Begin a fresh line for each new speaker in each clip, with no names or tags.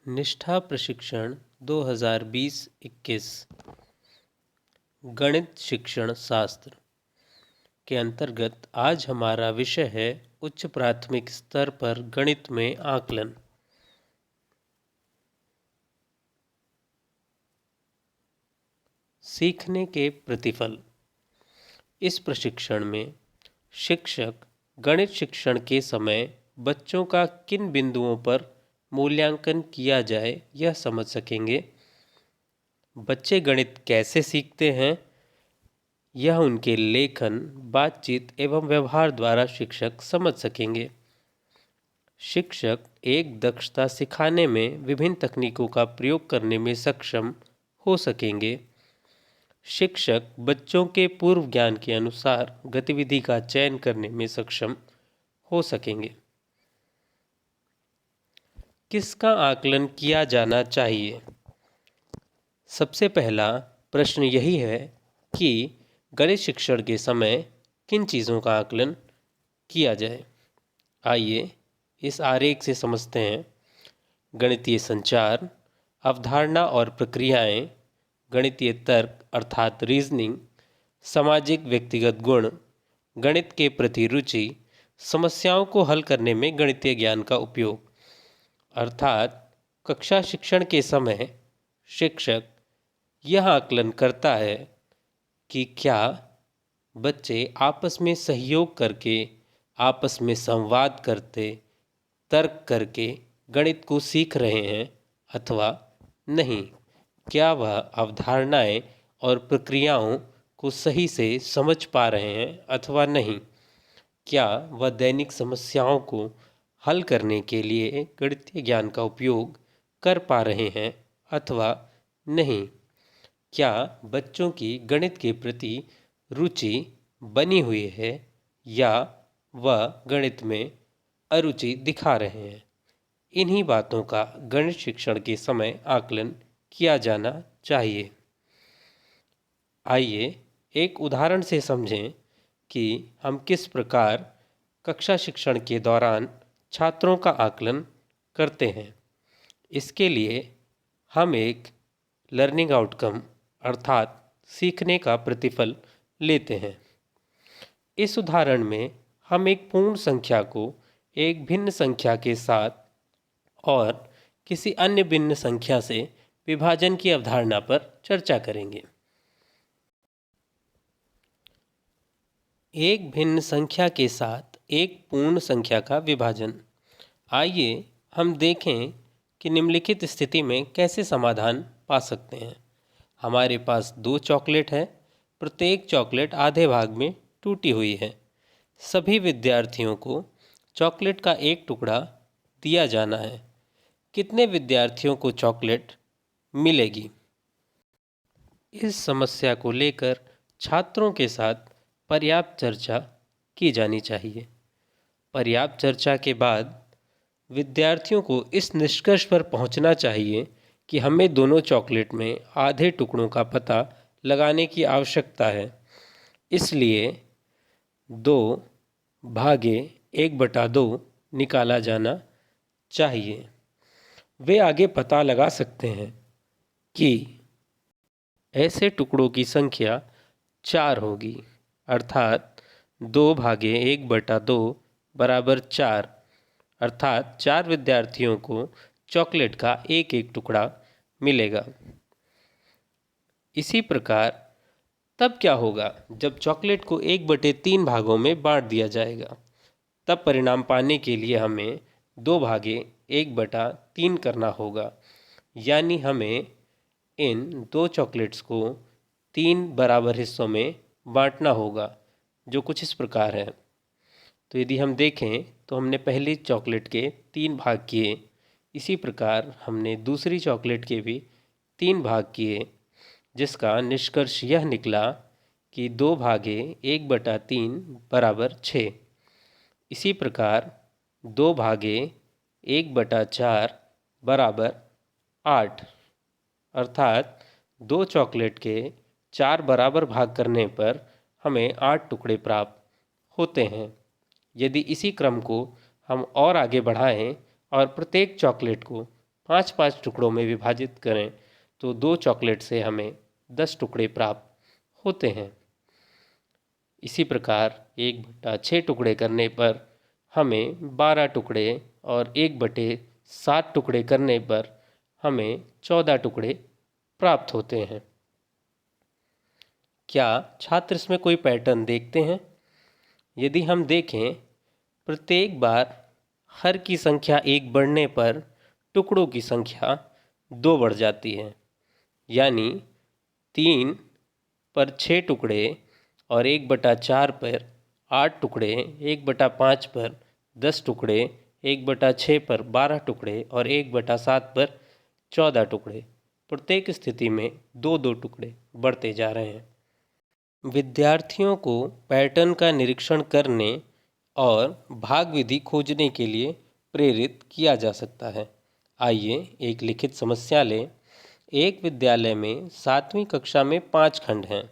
निष्ठा प्रशिक्षण 2020-21 गणित शिक्षण शास्त्र के अंतर्गत आज हमारा विषय है उच्च प्राथमिक स्तर पर गणित में आकलन। सीखने के प्रतिफल। इस प्रशिक्षण में शिक्षक गणित शिक्षण के समय बच्चों का किन बिंदुओं पर मूल्यांकन किया जाए यह समझ सकेंगे। बच्चे गणित कैसे सीखते हैं यह उनके लेखन, बातचीत एवं व्यवहार द्वारा शिक्षक समझ सकेंगे। शिक्षक एक दक्षता सिखाने में विभिन्न तकनीकों का प्रयोग करने में सक्षम हो सकेंगे। शिक्षक बच्चों के पूर्व ज्ञान के अनुसार गतिविधि का चयन करने में सक्षम हो सकेंगे। किसका आकलन किया जाना चाहिए? सबसे पहला प्रश्न यही है कि गणित शिक्षण के समय किन चीज़ों का आकलन किया जाए। आइए इस आरेख से समझते हैं। गणितीय संचार, अवधारणा और प्रक्रियाएं, गणितीय तर्क अर्थात रीजनिंग, सामाजिक व्यक्तिगत गुण, गणित के प्रति रुचि, समस्याओं को हल करने में गणितीय ज्ञान का उपयोग। अर्थात कक्षा शिक्षण के समय शिक्षक यह आकलन करता है कि क्या बच्चे आपस में सहयोग करके, आपस में संवाद करते, तर्क करके गणित को सीख रहे हैं अथवा नहीं। क्या वह अवधारणाएं और प्रक्रियाओं को सही से समझ पा रहे हैं अथवा नहीं। क्या वह दैनिक समस्याओं को हल करने के लिए गणितीय ज्ञान का उपयोग कर पा रहे हैं अथवा नहीं। क्या बच्चों की गणित के प्रति रुचि बनी हुई है या वह गणित में अरुचि दिखा रहे हैं। इन्हीं बातों का गणित शिक्षण के समय आकलन किया जाना चाहिए। आइए एक उदाहरण से समझें कि हम किस प्रकार कक्षा शिक्षण के दौरान छात्रों का आकलन करते हैं। इसके लिए हम एक लर्निंग आउटकम अर्थात सीखने का प्रतिफल लेते हैं। इस उदाहरण में हम एक पूर्ण संख्या को एक भिन्न संख्या के साथ और किसी अन्य भिन्न संख्या से विभाजन की अवधारणा पर चर्चा करेंगे। एक भिन्न संख्या के साथ एक पूर्ण संख्या का विभाजन। आइए हम देखें कि निम्नलिखित स्थिति में कैसे समाधान पा सकते हैं। हमारे पास 2 चॉकलेट है। प्रत्येक चॉकलेट आधे भाग में टूटी हुई है। सभी विद्यार्थियों को चॉकलेट का एक टुकड़ा दिया जाना है। कितने विद्यार्थियों को चॉकलेट मिलेगी? इस समस्या को लेकर छात्रों के साथ पर्याप्त चर्चा की जानी चाहिए। पर्याप्त चर्चा के बाद विद्यार्थियों को इस निष्कर्ष पर पहुंचना चाहिए कि हमें दोनों चॉकलेट में आधे टुकड़ों का पता लगाने की आवश्यकता है। इसलिए 2/1/2 निकाला जाना चाहिए। वे आगे पता लगा सकते हैं कि ऐसे टुकड़ों की संख्या 4 होगी, अर्थात 2/1/2 बराबर 4, अर्थात 4 विद्यार्थियों को चॉकलेट का एक एक टुकड़ा मिलेगा। इसी प्रकार तब क्या होगा जब चॉकलेट को 1/3 भागों में बांट दिया जाएगा। तब परिणाम पाने के लिए हमें 2/1/3 करना होगा। यानी हमें इन 2 चॉकलेट्स को 3 बराबर हिस्सों में बांटना होगा, जो कुछ इस प्रकार है। तो यदि हम देखें तो हमने पहली चॉकलेट के 3 भाग किए। इसी प्रकार हमने दूसरी चॉकलेट के भी 3 भाग किए, जिसका निष्कर्ष यह निकला कि 2/1/3 बराबर 6। इसी प्रकार 2/1/4 बराबर 8, अर्थात 2 चॉकलेट के 4 बराबर भाग करने पर हमें 8 टुकड़े प्राप्त होते हैं। यदि इसी क्रम को हम और आगे बढ़ाएं और प्रत्येक चॉकलेट को 5-5 टुकड़ों में विभाजित करें तो 2 चॉकलेट से हमें 10 टुकड़े प्राप्त होते हैं। इसी प्रकार 1/6 टुकड़े करने पर हमें 12 टुकड़े और 1/7 टुकड़े करने पर हमें 14 टुकड़े प्राप्त होते हैं। क्या छात्र इसमें कोई पैटर्न देखते हैं? यदि हम देखें, प्रत्येक बार हर की संख्या 1 बढ़ने पर टुकड़ों की संख्या 2 बढ़ जाती है। यानी 3 पर 6 टुकड़े और 1/4 पर 8 टुकड़े, 1/5 पर 10 टुकड़े, 1/6 पर 12 टुकड़े और 1/7 पर 14 टुकड़े। प्रत्येक स्थिति में 2-2 टुकड़े बढ़ते जा रहे हैं। विद्यार्थियों को पैटर्न का निरीक्षण करने और भाग विधि खोजने के लिए प्रेरित किया जा सकता है। आइए एक लिखित समस्या लें। एक विद्यालय में 7वीं कक्षा में 5 खंड हैं।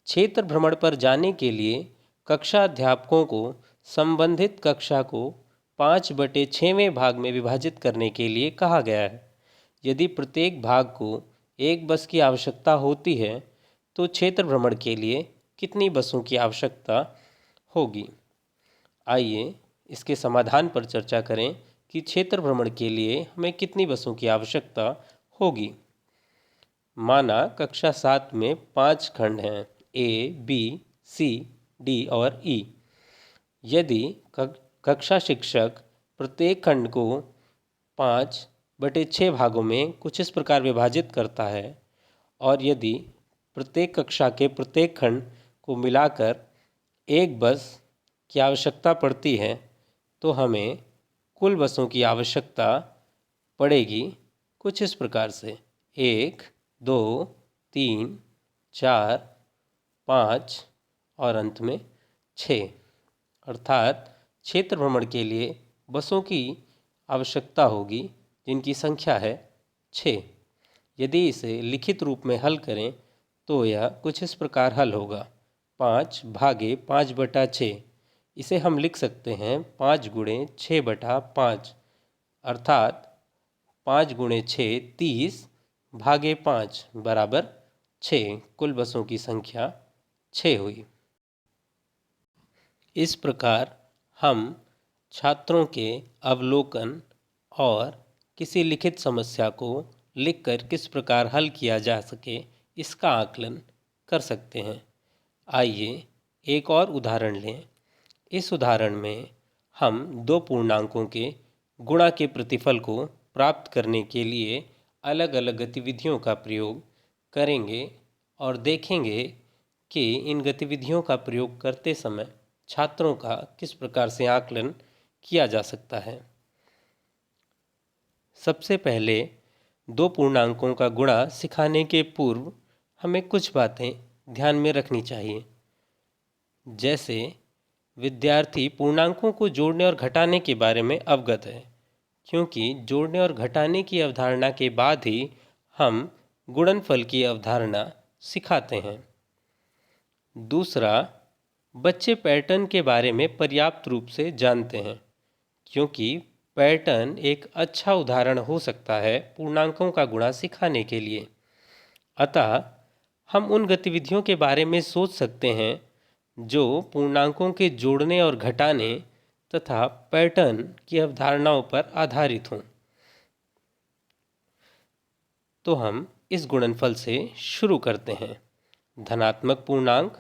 क्षेत्र भ्रमण पर जाने के लिए कक्षा अध्यापकों को संबंधित कक्षा को 5/6वें भाग में विभाजित करने के लिए कहा गया है। यदि प्रत्येक भाग को एक बस की आवश्यकता होती है तो क्षेत्र भ्रमण के लिए कितनी बसों की आवश्यकता होगी? आइए इसके समाधान पर चर्चा करें कि क्षेत्र भ्रमण के लिए हमें कितनी बसों की आवश्यकता होगी। माना कक्षा 7 में 5 खंड हैं, A, B, C, D और E। यदि कक्षा शिक्षक प्रत्येक खंड को 5/6 भागों में कुछ इस प्रकार विभाजित करता है और यदि प्रत्येक कक्षा के प्रत्येक खंड को मिलाकर एक बस की आवश्यकता पड़ती है तो हमें कुल बसों की आवश्यकता पड़ेगी कुछ इस प्रकार से: 1, 2, 3, 4, 5 और अंत में 6। अर्थात क्षेत्र भ्रमण के लिए बसों की आवश्यकता होगी जिनकी संख्या है 6। यदि इसे लिखित रूप में हल करें तो यह कुछ इस प्रकार हल होगा: 5 भागे 5/6। इसे हम लिख सकते हैं 5 × 6/5, अर्थात 5 × 6 30 भागे 5 बराबर 6। कुल बसों की संख्या 6 हुई। इस प्रकार हम छात्रों के अवलोकन और किसी लिखित समस्या को लिखकर किस प्रकार हल किया जा सके इसका आकलन कर सकते हैं। आइए एक और उदाहरण लें। इस उदाहरण में हम 2 पूर्णांकों के गुणा के प्रतिफल को प्राप्त करने के लिए अलग अलग गतिविधियों का प्रयोग करेंगे और देखेंगे कि इन गतिविधियों का प्रयोग करते समय छात्रों का किस प्रकार से आकलन किया जा सकता है। सबसे पहले 2 पूर्णांकों का गुणा सिखाने के पूर्व हमें कुछ बातें ध्यान में रखनी चाहिए। जैसे विद्यार्थी पूर्णांकों को जोड़ने और घटाने के बारे में अवगत है, क्योंकि जोड़ने और घटाने की अवधारणा के बाद ही हम गुणनफल की अवधारणा सिखाते हैं। दूसरा, बच्चे पैटर्न के बारे में पर्याप्त रूप से जानते हैं, क्योंकि पैटर्न एक अच्छा उदाहरण हो सकता है पूर्णांकों का गुणा सिखाने के लिए। अतः हम उन गतिविधियों के बारे में सोच सकते हैं जो पूर्णांकों के जोड़ने और घटाने तथा पैटर्न की अवधारणाओं पर आधारित हों। तो हम इस गुणनफल से शुरू करते हैं। धनात्मक पूर्णांक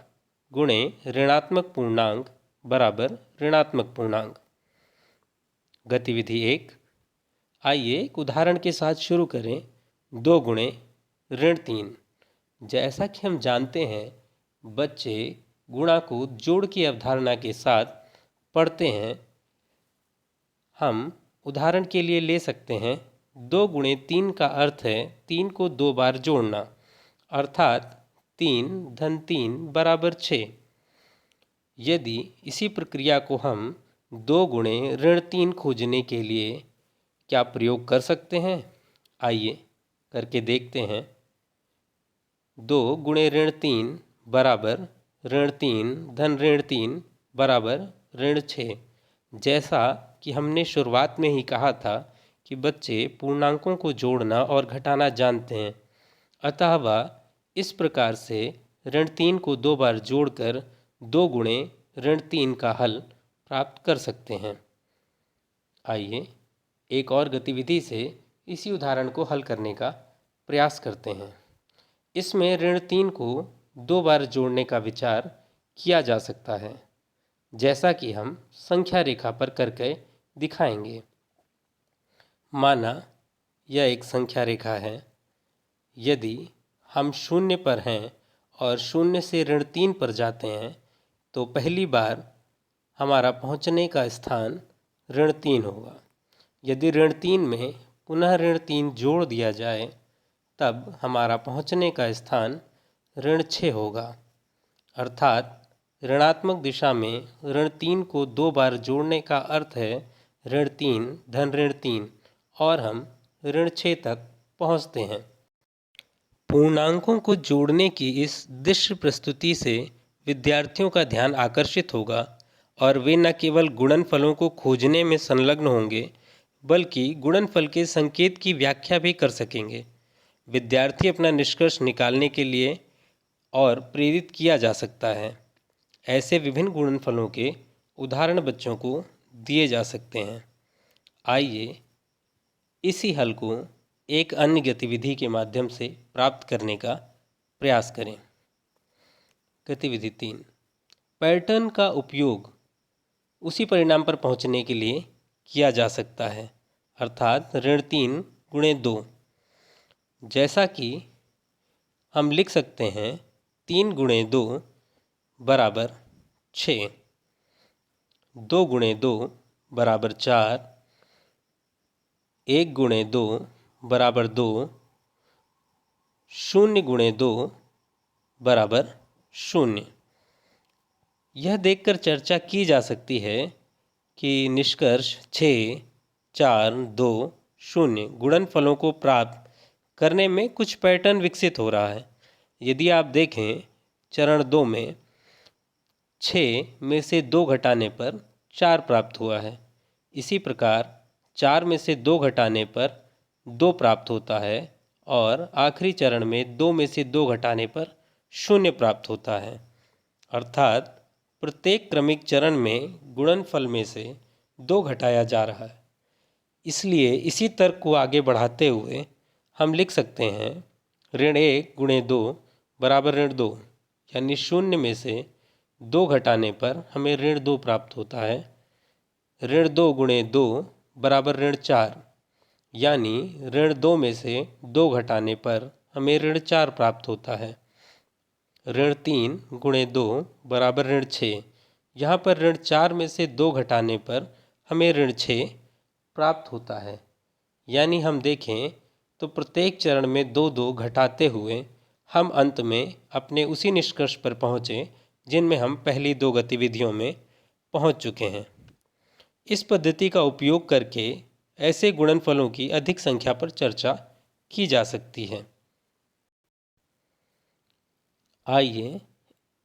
गुणे ऋणात्मक पूर्णांक बराबर ऋणात्मक पूर्णांक। गतिविधि 1। आइए एक उदाहरण के साथ शुरू करें। 2 × -3। जैसा कि हम जानते हैं, बच्चे गुणा को जोड़ की अवधारणा के साथ पढ़ते हैं। हम उदाहरण के लिए ले सकते हैं 2 × 3 का अर्थ है 3 को 2 बार जोड़ना, अर्थात 3 + 3 = 6। यदि इसी प्रक्रिया को हम 2 × -3 खोजने के लिए क्या प्रयोग कर सकते हैं? आइए करके देखते हैं। 2 × -3 बराबर ऋण 3 - -3 बराबर ऋण 6। जैसा कि हमने शुरुआत में ही कहा था कि बच्चे पूर्णांकों को जोड़ना और घटाना जानते हैं, अतः वह इस प्रकार से ऋण 3 को 2 बार जोड़कर 2 गुणे ऋण 3 का हल प्राप्त कर सकते हैं। आइए एक और गतिविधि से इसी उदाहरण को हल करने का प्रयास करते हैं। इसमें ऋण 3 को 2 बार जोड़ने का विचार किया जा सकता है, जैसा कि हम संख्या रेखा पर करके दिखाएंगे। माना यह एक संख्या रेखा है। यदि हम 0 पर हैं और 0 से ऋण 3 पर जाते हैं तो पहली बार हमारा पहुंचने का स्थान ऋण 3 होगा। यदि ऋण 3 में पुनः ऋण 3 जोड़ दिया जाए तब हमारा पहुंचने का स्थान ऋण 6 होगा। अर्थात ऋणात्मक दिशा में ऋण 3 को 2 बार जोड़ने का अर्थ है ऋण 3 धन ऋण 3 और हम ऋण 6 तक पहुंचते हैं। पूर्णांकों को जोड़ने की इस दृश्य प्रस्तुति से विद्यार्थियों का ध्यान आकर्षित होगा और वे न केवल गुणनफलों को खोजने में संलग्न होंगे बल्कि गुणनफल के संकेत की व्याख्या भी कर सकेंगे। विद्यार्थी अपना निष्कर्ष निकालने के लिए और प्रेरित किया जा सकता है। ऐसे विभिन्न गुणनफलों के उदाहरण बच्चों को दिए जा सकते हैं। आइए इसी हल को एक अन्य गतिविधि के माध्यम से प्राप्त करने का प्रयास करें। गतिविधि 3, पैटर्न का उपयोग उसी परिणाम पर पहुंचने के लिए किया जा सकता है, अर्थात ऋण 3 गुणे 2। जैसा कि हम लिख सकते हैं 3 गुणे 2 बराबर 6, 2 गुणे 2 बराबर 4, 1 गुणे 2 बराबर 2, 0 गुणे 2 बराबर 0। यह देखकर चर्चा की जा सकती है कि निष्कर्ष 6, 4, 2, 0 गुणनफलों को प्राप्त करने में कुछ पैटर्न विकसित हो रहा है। यदि आप देखें चरण 2 में 6 में से 2 घटाने पर 4 प्राप्त हुआ है। इसी प्रकार 4 में से 2 घटाने पर 2 प्राप्त होता है और आखिरी चरण में 2 में से 2 घटाने पर 0 प्राप्त होता है। अर्थात प्रत्येक क्रमिक चरण में गुणनफल में से 2 घटाया जा रहा है। इसलिए इसी तर्क को आगे बढ़ाते हुए हम लिख सकते हैं ऋण 1 गुणे 2 बराबर ऋण 2, यानी 0 में से 2 घटाने पर हमें ऋण 2 प्राप्त होता है। ऋण 2 गुणे 2 बराबर ऋण 4, यानी ऋण 2 में से 2 घटाने पर हमें ऋण 4 प्राप्त होता है। ऋण 3 गुणे 2 बराबर ऋण 6, यहाँ पर ऋण 4 में से 2 घटाने पर हमें ऋण 6 प्राप्त होता है। यानी हम देखें तो प्रत्येक चरण में 2-2 घटाते हुए हम अंत में अपने उसी निष्कर्ष पर पहुँचे जिनमें हम पहली 2 गतिविधियों में पहुँच चुके हैं। इस पद्धति का उपयोग करके ऐसे गुणनफलों की अधिक संख्या पर चर्चा की जा सकती है। आइए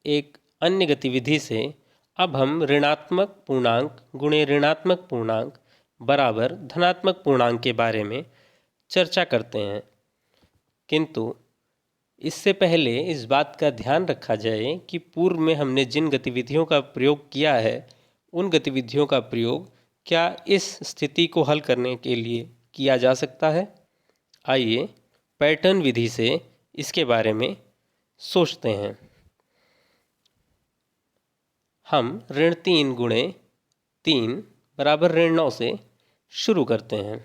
एक अन्य गतिविधि से अब हम ऋणात्मक पूर्णांक गुणे ऋणात्मक पूर्णांक बराबर धनात्मक पूर्णांक के बारे में चर्चा करते हैं। किंतु इससे पहले इस बात का ध्यान रखा जाए कि पूर्व में हमने जिन गतिविधियों का प्रयोग किया है उन गतिविधियों का प्रयोग क्या इस स्थिति को हल करने के लिए किया जा सकता है। आइए पैटर्न विधि से इसके बारे में सोचते हैं। हम ऋण 3 गुणे 3 बराबर ऋण 9 से शुरू करते हैं।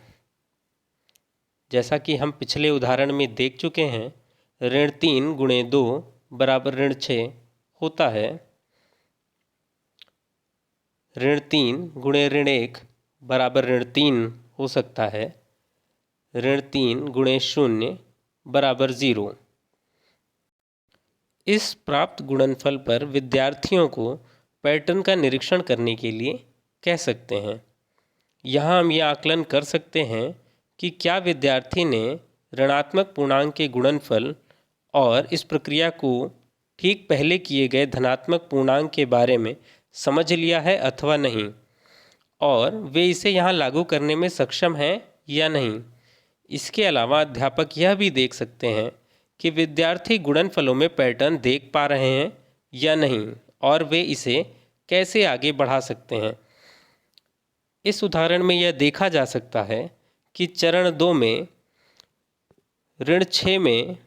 जैसा कि हम पिछले उदाहरण में देख चुके हैं ऋण 3 गुणे 2 बराबर ऋण 6 होता है। ऋण 3 गुणे ऋण 1 बराबर ऋण 3 हो सकता है। ऋण 3 गुणे 0 बराबर 0। इस प्राप्त गुणनफल पर विद्यार्थियों को पैटर्न का निरीक्षण करने के लिए कह सकते हैं। यहाँ हम यह आकलन कर सकते हैं कि क्या विद्यार्थी ने ऋणात्मक पूर्णांक के गुणनफल और इस प्रक्रिया को ठीक पहले किए गए धनात्मक पूर्णांक के बारे में समझ लिया है अथवा नहीं, और वे इसे यहाँ लागू करने में सक्षम हैं या नहीं। इसके अलावा अध्यापक यह भी देख सकते हैं कि विद्यार्थी गुणनफलों में पैटर्न देख पा रहे हैं या नहीं और वे इसे कैसे आगे बढ़ा सकते हैं। इस उदाहरण में यह देखा जा सकता है कि चरण 2 में ऋण 6 में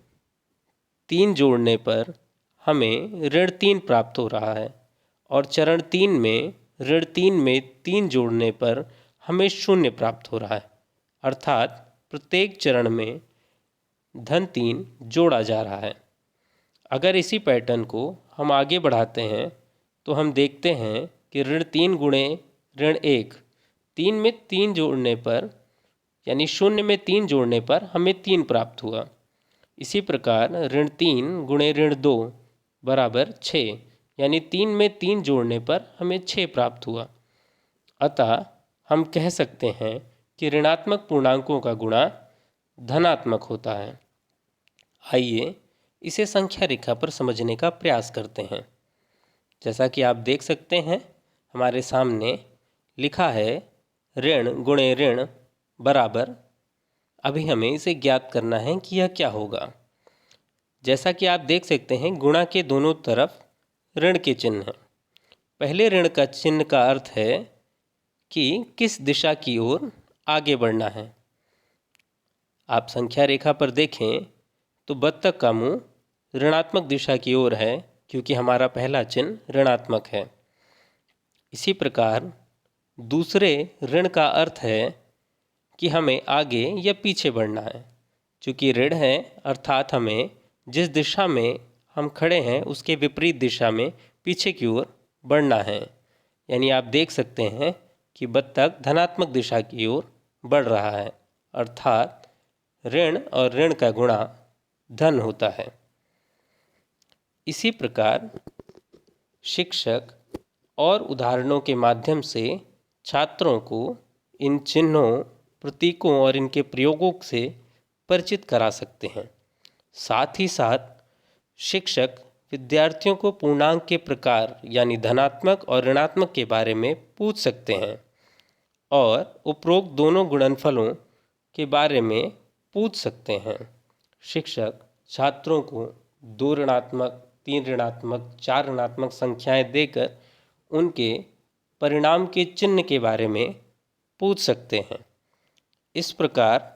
3 जोड़ने पर हमें ऋण 3 प्राप्त हो रहा है और चरण 3 में ऋण 3 में 3 जोड़ने पर हमें 0 प्राप्त हो रहा है। अर्थात प्रत्येक चरण में धन 3 जोड़ा जा रहा है। अगर इसी पैटर्न को हम आगे बढ़ाते हैं तो हम देखते हैं कि ऋण 3 गुणे ऋण 1, 3 में 3 जोड़ने पर यानी 0 में 3 जोड़ने पर हमें 3 प्राप्त हुआ। इसी प्रकार ऋण 3 गुणे ऋण 2 बराबर 6, यानी 3 में 3 जोड़ने पर हमें 6 प्राप्त हुआ। अतः हम कह सकते हैं कि ऋणात्मक पूर्णांकों का गुणा धनात्मक होता है। आइए इसे संख्या रेखा पर समझने का प्रयास करते हैं। जैसा कि आप देख सकते हैं हमारे सामने लिखा है ऋण गुणे ऋण बराबर। अभी हमें इसे ज्ञात करना है कि यह क्या होगा। जैसा कि आप देख सकते हैं गुणा के दोनों तरफ ऋण के चिन्ह हैं। पहले ऋण का चिन्ह का अर्थ है कि किस दिशा की ओर आगे बढ़ना है। आप संख्या रेखा पर देखें तो बत्तख का मुंह ऋणात्मक दिशा की ओर है क्योंकि हमारा पहला चिन्ह ऋणात्मक है। इसी प्रकार दूसरे ऋण का अर्थ है कि हमें आगे या पीछे बढ़ना है। चूँकि ऋण है अर्थात हमें जिस दिशा में हम खड़े हैं उसके विपरीत दिशा में पीछे की ओर बढ़ना है। यानी आप देख सकते हैं कि बत्तख धनात्मक दिशा की ओर बढ़ रहा है, अर्थात ऋण और ऋण का गुणा धन होता है। इसी प्रकार शिक्षक और उदाहरणों के माध्यम से छात्रों को इन चिन्हों, प्रतीकों और इनके प्रयोगों से परिचित करा सकते हैं। साथ ही साथ शिक्षक विद्यार्थियों को पूर्णांक के प्रकार यानी धनात्मक और ऋणात्मक के बारे में पूछ सकते हैं और उपरोक्त दोनों गुणनफलों के बारे में पूछ सकते हैं। शिक्षक छात्रों को 2 ऋणात्मक, 3 ऋणात्मक, 4 ऋणात्मक संख्याएं देकर उनके परिणाम के चिन्ह के बारे में पूछ सकते हैं। इस प्रकार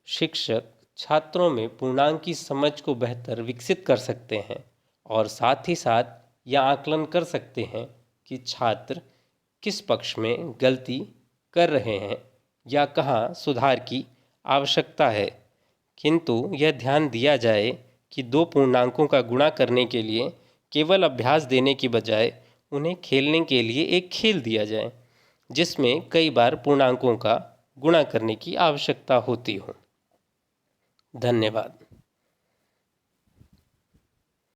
शिक्षक छात्रों में पूर्णांक की समझ को बेहतर विकसित कर सकते हैं और साथ ही साथ यह आकलन कर सकते हैं कि छात्र किस पक्ष में गलती कर रहे हैं या कहाँ सुधार की आवश्यकता है। किंतु यह ध्यान दिया जाए कि 2 पूर्णांकों का गुणा करने के लिए केवल अभ्यास देने की बजाय उन्हें खेलने के लिए एक खेल दिया जाए जिसमें कई बार पूर्णांकों का गुणा करने की आवश्यकता होती हो। धन्यवाद।